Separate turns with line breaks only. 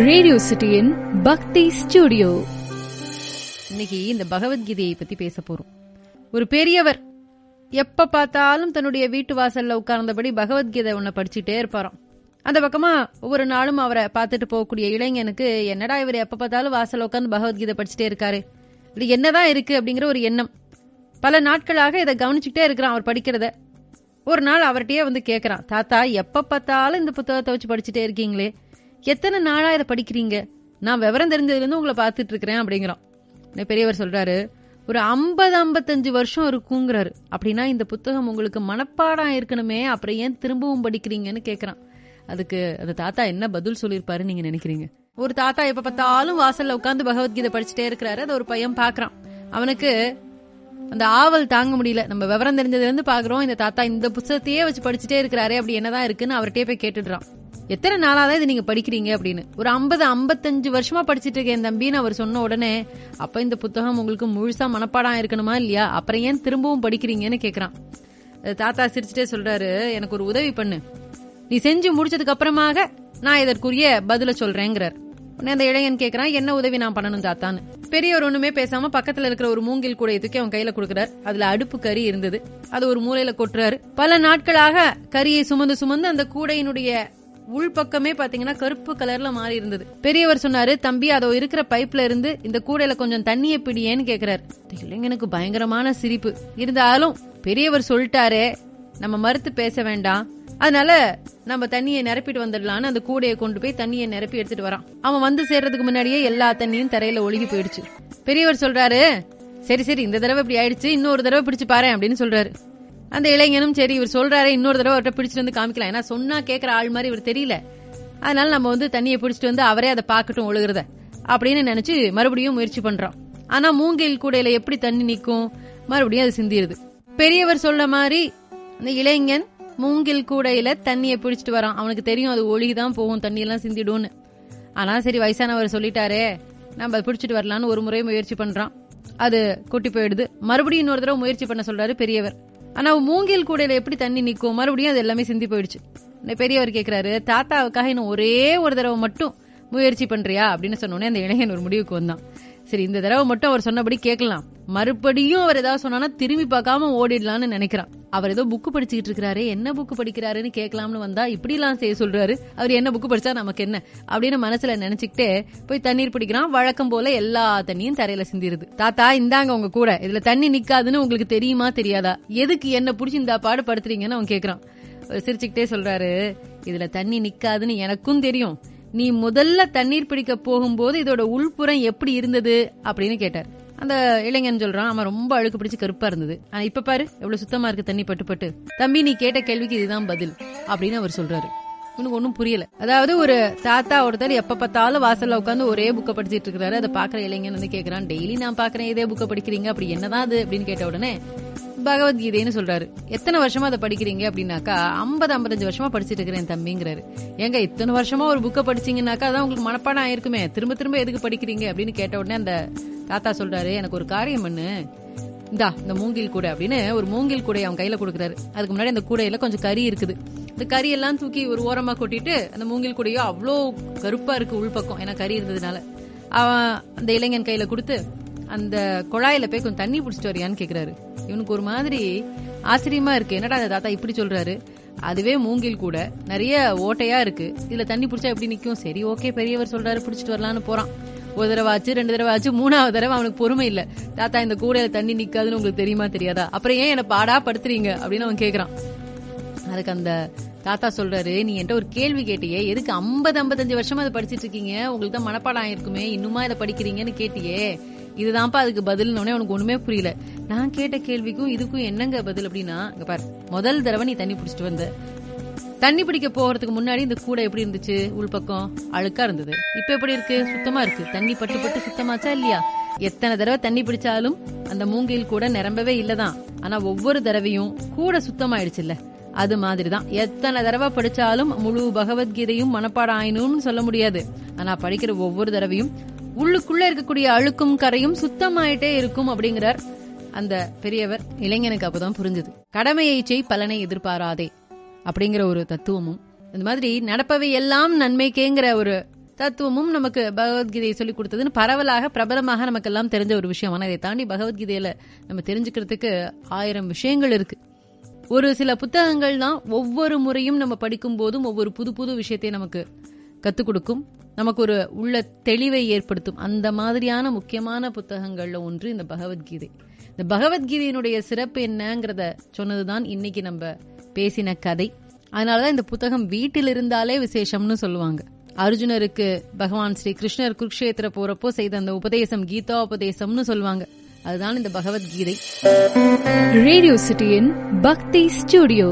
Radio சிட்டியின் பக்தி studio. இன்னைக்கு இந்த பகவத்கீதையை பத்தி பேச போறோம். ஒரு பெரியவர் எப்ப பார்த்தாலும் தன்னுடைய வீட்டு வாசல்ல உட்கார்ந்தபடி பகவத்கீதை ஒன்ன படிச்சுட்டே இருப்பாராம். அந்த பக்கமா ஒவ்வொரு நாளும் அவரை பார்த்துட்டு போகக்கூடிய இளைஞனுக்கு, என்னடா இவர் எப்ப பார்த்தாலும் வாசல்ல உட்கார்ந்து பகவத்கீதை படிச்சுட்டே இருக்காரு, இப்படி என்னதான் இருக்கு அப்படிங்கிற ஒரு எண்ணம். பல நாட்களாக இதை கவனிச்சுட்டே இருக்கிறான் அவர் படிக்கிறத. ஒரு நாள் அவர்கிட்டயே வந்து கேட்கறான், தாத்தா எப்ப பார்த்தாலும் இந்த புத்தகத்தை வச்சு படிச்சுட்டே இருக்கீங்களே, எத்தனை நாளா இதை படிக்கிறீங்க? நான் விவரம் தெரிஞ்சதுல இருந்து உங்களை பார்த்துட்டு இருக்கிறேன் அப்படிங்கிறான். பெரியவர் சொல்றாரு, ஒரு 50-55 வருஷம் இருக்குங்கிறாரு. அப்படின்னா இந்த புத்தகம் உங்களுக்கு மனப்பாடம் இருக்கணுமே, அப்புறம் ஏன் திரும்பவும் படிக்கிறீங்கன்னு கேட்கறான். அதுக்கு அந்த தாத்தா என்ன பதில் சொல்லியிருப்பாரு நீங்க நினைக்கிறீங்க? ஒரு தாத்தா எப்ப பார்த்தாலும் வாசல்ல உட்காந்து பகவத்கீதை படிச்சுட்டே இருக்கிறாரு. அது ஒரு பையன் பாக்குறான். அவனுக்கு அந்த ஆவல் தாங்க முடியல. நம்ம விவரம் தெரிஞ்சதுல இருந்து பாக்குறோம், இந்த தாத்தா இந்த புத்தகத்தையே வச்சு படிச்சுட்டே இருக்கிறாரு, அப்படி என்னதான் இருக்குன்னு அவர்கிட்டயே போய் கேட்டுடுறான். எத்தனை நாளாதான் இது நீங்க படிக்கிறீங்க அப்படின்னு. ஒரு 50-55 வருஷமா படிச்சுட்டு இருக்கேன் தம்பின்னு அவர் சொன்ன உடனே, அப்ப இந்த புத்தகம் உங்களுக்கு முழுசா மனப்பாடம் இருக்கணுமா இல்லையா, அப்புறம் ஏன் திரும்பவும் படிக்கிறீங்கன்னு கேக்குறான். தாத்தா சிரிச்சுட்டே சொல்றாரு, எனக்கு ஒரு உதவி பண்ணு, நீ செஞ்சு முடிச்சதுக்கு அப்புறமாக நான் இதற்குரிய பதில சொல்றேங்கிறார். உடனே அந்த இளைஞன் கேக்குறான், என்ன உதவி நான் பண்ணணும் தாத்தான்னு. பெரியவர் ஒண்ணுமே பேசாம பக்கத்துல இருக்கிற ஒரு மூங்கில் கூடையை தூக்கி அவன் கையில கொடுக்கிறார். அதுல அடுப்பு கறி இருந்தது. அது ஒரு மூலையில கொட்டுறாரு. பல நாட்களாக கரியை சுமந்து அந்த கூடையினுடைய உள்பக்கமே பாத்தீங்கன்னா கருப்பு கலர்ல மாறி இருந்தது. பெரியவர் சொன்னாரு, தம்பி அதோ இருக்கிற பைப்ல இருந்து இந்த கூடையில கொஞ்சம் தண்ணியை பிடியேன்னு கேக்குறாரு. இளைஞனுக்கு பயங்கரமான சிரிப்பு. இருந்தாலும் பெரியவர் சொல்லிட்டாரே, நம்ம மறுத்து பேச வேண்டாம், அதனால நம்ம தண்ணியை நிரப்பிட்டு வந்துடலான்னு அந்த கூடையை கொண்டு போய் தண்ணியை நிரப்பி எடுத்துட்டு வரான். அவன் வந்து சேர்றதுக்கு முன்னாடியே எல்லா தண்ணியும் தரையில ஒழுகி போயிடுச்சு. பெரியவர் சொல்றாரு, சரி சரி இந்த தடவை இப்படி ஆயிடுச்சு, இன்னொரு தடவை பிடிச்சு பாரு அப்படின்னு சொல்றாரு. அந்த இளைஞனும் சரி இவர் சொல்றாரு, இன்னொரு தடவை அவர்கிட்ட பிடிச்சிட்டு வந்து காமிக்கலாம், ஏன்னா சொன்னா கேட்கிற ஆள் மாதிரி இவர் தெரியல, அதனால நம்ம வந்து தண்ணியை பிடிச்சிட்டு வந்து அவரே அதை பாக்கட்டும் ஒழுகுறத அப்படின்னு நினைச்சு மறுபடியும் முயற்சி பண்றான். ஆனா மூங்கில் கூடையில எப்படி தண்ணி நிக்கும், மறுபடியும் அது சிந்திருது. பெரியவர் சொல்ல மாதிரி அந்த இளைஞன் மூங்கில் கூடையில தண்ணியை பிடிச்சிட்டு வரான். அவனுக்கு தெரியும் அது ஒழுகிதான் போகும், தண்ணி எல்லாம் சிந்திடும்னு. ஆனா சரி வயசானவர் சொல்லிட்டாரே, நம்ம பிடிச்சிட்டு வரலான்னு ஒரு முறை முயற்சி பண்றான். அது கொட்டி போயிடுது. மறுபடியும் இன்னொரு தடவை முயற்சி பண்ண சொல்றாரு பெரியவர். ஆனா மூங்கில் கூடையில எப்படி தண்ணி நிக்கும், மறுபடியும் அது எல்லாமே சிந்தி போயிடுச்சு. பெரியவர் கேக்குறாரு, தாத்தாவுக்காக இன்னும் ஒரே ஒரு தடவை மட்டும் முயற்சி பண்றியா அப்படின்னு சொன்னோடனே அந்த இளைஞன் ஒரு முடிவுக்கு வந்தான். சரி இந்த தடவை மட்டும் அவர் சொன்னபடி கேட்கலாம், மறுபடியும் அவர் ஏதாவது சொன்னா திரும்பி பார்க்காம ஓடிடலான்னு நினைக்கிறான். அவர் ஏதோ புக்கு படிச்சுக்கிட்டு இருக்கிறாரு, என்ன புக்கு படிக்கிறாருன்னு கேட்கலாம்னு வந்தா இப்படி எல்லாம் செய்ய சொல்றாரு. அவர் என்ன புக்கு படிச்சா நமக்கு என்ன அப்படின்னு மனசுல நினைச்சுக்கிட்டே போய் தண்ணீர் பிடிக்கிறான். வழக்கம் போல எல்லா தண்ணியும் தரையில சிந்திருது. தாத்தா இந்தாங்க உங்க கூட, இதுல தண்ணி நிக்காதுன்னு உங்களுக்கு தெரியுமா தெரியாதா, எதுக்கு என்ன புடிச்சு இந்த பாடு படுத்துறீங்கன்னு அவன் கேக்குறான். சிரிச்சுக்கிட்டே சொல்றாரு, இதுல தண்ணி நிக்காதுன்னு எனக்கும் தெரியும், நீ முதல்ல தண்ணீர் பிடிக்க போகும்போது இதோட உள்புறம் எப்படி இருந்தது அப்படின்னு கேட்டார். அந்த இளைஞன் சொல்றான், அவன் ரொம்ப அழுக்கு பிடிச்சு கருப்பா இருந்தது, ஆனா இப்ப பாரு எவ்வளவு சுத்தமா இருக்கு தண்ணி பட்டு பட்டு. தம்பி நீ கேட்ட கேள்விக்கு இதுதான் பதில் அப்படின்னு அவர் சொல்றாரு. உனக்கு ஒன்னும் புரியல. அதாவது ஒரு தாத்தா ஒருத்தர் எப்ப பார்த்தாலும் வாசல்ல உட்காந்து ஒரே புக்கை படிச்சிட்டு இருக்காரு. அதை பாக்குற இளைஞன் வந்து கேக்குறான், டெய்லி நான் பாக்குறேன் இதே புக்கை படிக்கிறீங்க, அப்படி என்னதான் அது அப்படின்னு கேட்ட உடனே பகவத்கீதைன்னு சொல்றாரு. எத்தனை வருஷமா அதை படிக்கிறீங்க அப்படின்னாக்கா 50-55 வருஷமா படிச்சுட்டு இருக்கிறேன் தம்பிங்கிறாரு. ஏங்க இத்தனை வருஷமா ஒரு புக்கை படிச்சீங்கன்னாக்கா அதான் உங்களுக்கு மனப்பாடம் ஆயிருக்குமே, திரும்ப திரும்ப எதுக்கு படிக்கிறீங்க அப்படின்னு கேட்ட உடனே அந்த தாத்தா சொல்றாரு, எனக்கு ஒரு காரியம் பண்ணு, இந்த மூங்கில் கூடை அப்படின்னு ஒரு மூங்கில் கூடை அவன் கையில கொடுக்குறாரு. அதுக்கு முன்னாடி அந்த கூடையில கொஞ்சம் கறி இருக்குது. இந்த கறி எல்லாம் தூக்கி ஒரு ஓரமா கொட்டிட்டு அந்த மூங்கில் கூடையோ அவ்வளோ கருப்பா இருக்கு உள்பக்கம், ஏன்னா கறி இருந்ததுனால. அவன் அந்த இளைஞன் கையில கொடுத்து, அந்த குழாயில போய் கொஞ்சம் தண்ணி பிடிச்சிட்டு வரியான்னு கேக்குறாரு. இவனுக்கு ஒரு மாதிரி ஆச்சரியமா இருக்கு, என்னடா அந்த தாத்தா இப்படி சொல்றாரு, அதுவே மூங்கில் கூட நிறைய ஓட்டையா இருக்கு, இதுல தண்ணி பிடிச்சா எப்படி நிக்கும். சரி ஓகே பெரியவர் சொல்றாரு பிடிச்சிட்டு வரலான்னு போறான். ஒரு தடவை ஆச்சு, 2 தடவை ஆச்சு, 3வது தடவை அவனுக்கு பொறுமை இல்ல. தாத்தா இந்த கூடையில தண்ணி நிக்காதுன்னு உங்களுக்கு தெரியுமா தெரியாதா, அப்புறம் ஏன் என்ன பாடா படுத்துறீங்க அப்படின்னு அவன் கேக்குறான். அதுக்கு அந்த தாத்தா சொல்றாரு, நீ என்கிட்ட ஒரு கேள்வி கேட்டியே, எதுக்கு 50-55 வருஷமா அதை படிச்சிட்டு இருக்கீங்க, உங்களுக்கு தான் மனப்பாடம் ஆயிருக்குமே, இன்னுமா இதை படிக்கிறீங்கன்னு கேட்டியே, இதுதான்ப்பா அதுக்கு பதில்னு. உனக்கு ஒண்ணுமே புரியல, நான் கேட்ட கேள்விக்கும் இதுக்கும் என்னங்க பதில் அப்படின்னா, இங்க பாரு, முதல் தடவை நீ தண்ணி பிடிச்சிட்டு வந்த, தண்ணி பிடிக்க போறதுக்கு முன்னாடி இந்த கூடை எப்படி இருந்துச்சு, உள்பக்கம் அழுக்கா இருந்தது, இப்ப எப்படி இருக்கு, சுத்தமா இருக்கு, தண்ணி பட்டு பட்டு சுத்தமாச்சா இல்லையா. எத்தனை தடவை தண்ணி பிடிச்சாலும் அந்த மூங்கில் கூட நிரம்பவே இல்லதான், ஆனா ஒவ்வொரு தடவையும் கூட சுத்தமாயிடுச்சு இல்ல. அது மாதிரிதான் எத்தனை தடவை படிச்சாலும் முழு பகவத்கீதையும் மனப்பாடம் ஆயினும்னு சொல்ல முடியாது, ஆனா படிக்கிற ஒவ்வொரு தடவையும் உள்ளுக்குள்ள இருக்கக்கூடிய அழுக்கும் கரையும் சுத்தமாயிட்டே இருக்கும் அப்படிங்கிறார் அந்த பெரியவர். இளைஞனுக்கு அப்பதான் புரிஞ்சது, கடமையை செய் பலனை எதிர்பாராதே அப்படிங்கிற ஒரு தத்துவமும், இந்த மாதிரி நடப்பவை எல்லாம் நன்மைக்கேங்கிற ஒரு தத்துவமும் நமக்கு பகவத்கீதையை சொல்லிக் கொடுத்ததுன்னு பரவலாக பிரபலமாக நமக்கு எல்லாம் தெரிஞ்ச ஒரு விஷயம். ஆனா இதை தாண்டி பகவத்கீதையில நம்ம தெரிஞ்சுக்கிறதுக்கு 1000 விஷயங்கள் இருக்கு. ஒரு சில புத்தகங்கள் தான் ஒவ்வொரு முறையும் நம்ம படிக்கும் போதும் ஒவ்வொரு புது புது விஷயத்தை நமக்கு கத்துக் கொடுக்கும், நமக்கு ஒரு உள்ள தெளிவை ஏற்படுத்தும். அந்த மாதிரியான முக்கியமான புத்தகங்கள்ல ஒன்று இந்த பகவத்கீதை. இந்த பகவத்கீதையினுடைய சிறப்பு என்னங்கிறத சொன்னதுதான் இன்னைக்கு நம்ம பேசின கதை. அதனாலதான் இந்த புத்தகம் வீட்டில் இருந்தாலே விசேஷம்னு சொல்லுவாங்க. அர்ஜுனருக்கு பகவான் ஸ்ரீ கிருஷ்ணர் குருக்ஷேத்திர போறப்போ செய்த அந்த உபதேசம் கீதா உபதேசம்னு சொல்லுவாங்க. அதுதான் இந்த பகவத்கீதை.
ரேடியோ சிட்டியின் பக்தி ஸ்டுடியோ.